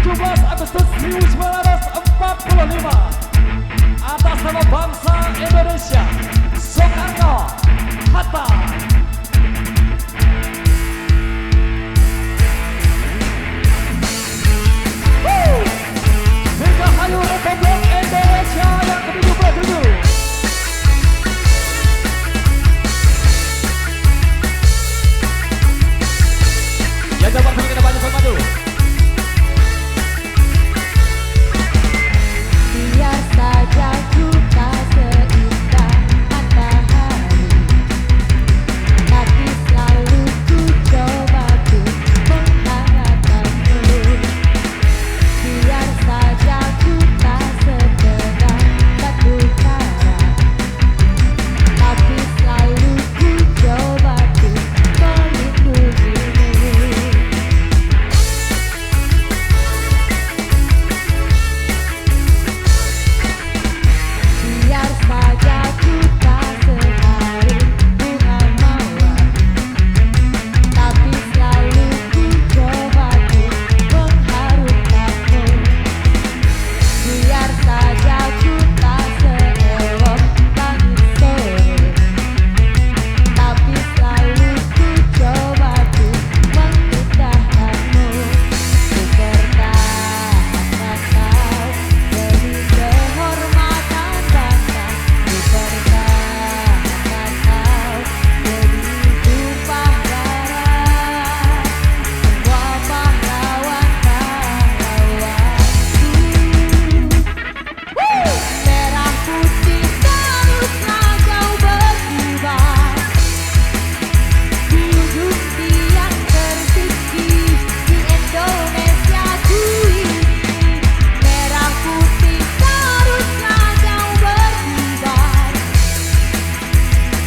17 Agustus 1945 atas nama bangsa Indonesia, Soekarno-Hatta. Dirgahayu Republik Indonesia yang ke-77. Yang dapat kita banyak maju. Biar saja ku tak seindah matahari, tapi selalu ku coba ku mengharapkanmu. Biar saja ku tak seterang batu bara, tapi selalu ku coba ku melindungimu. Biar saja ku tak seharum bunga mawar, tapi selalu ku coba ku mengharumkanmu. Biar saja ku tak seelok langit sore, tapi selalu ku coba ku mengindahkanmu. Ku pertahankan kau demi kehormatan bangsa. Ku pertahankan kau demi tumpah darah semua pahlawan-pahlawanku. Merah putih teruslah kau berkibar di ujung tiang tertinggi di Indonesiaku ini. Merah putih teruslah kau berkibar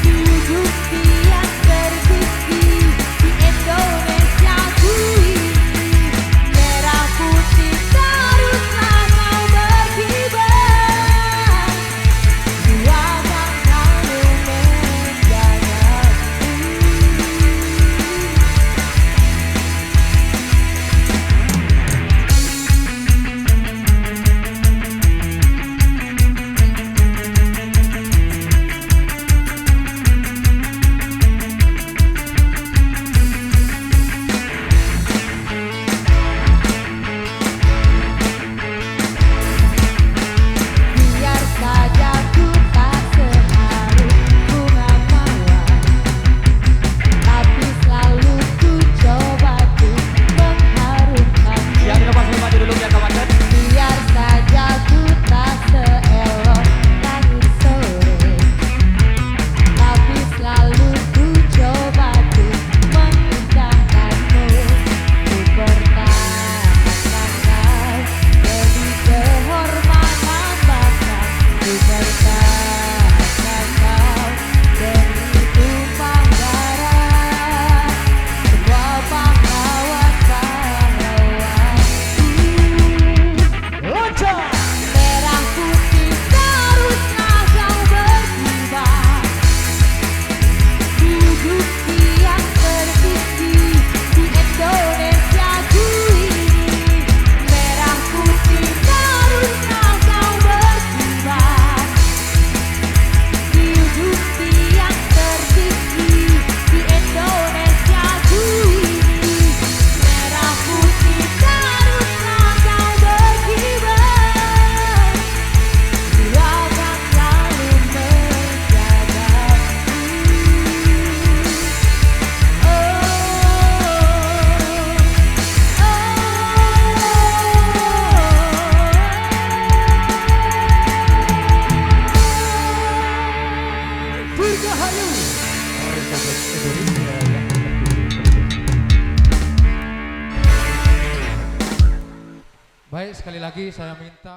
di ujung tiang tertinggi di Indonesiaku ini. Merah putih teruslah kau berkibar, ku akan selalu menjagamu. Biar saja ku tak seharum bunga mawar, tapi selalu ku coba ku mengharumkanmu. Yang dapat maju dulu ya kawan. Biar saja ku tak seelok langit sore, tapi selalu ku coba ku mengindahkanmu. Ku pertahankan kau demi kehormatan bangsa. Ku pertahankan kau demi tumpah darah semua pahlawan-pahlawanku. Loncat. Merah putih teruslah kau berkibar di ujung tiang tertinggi di Indonesiaku ini. Merah putih teruslah kau berkibar di ujung tiang tertinggi di Indonesiaku ini. Merah putih teruslah kau berkibar, ku akan selalu menjagamu. Dirgahayu Republik Indonesia yang ke-77. Baik, sekali lagi saya minta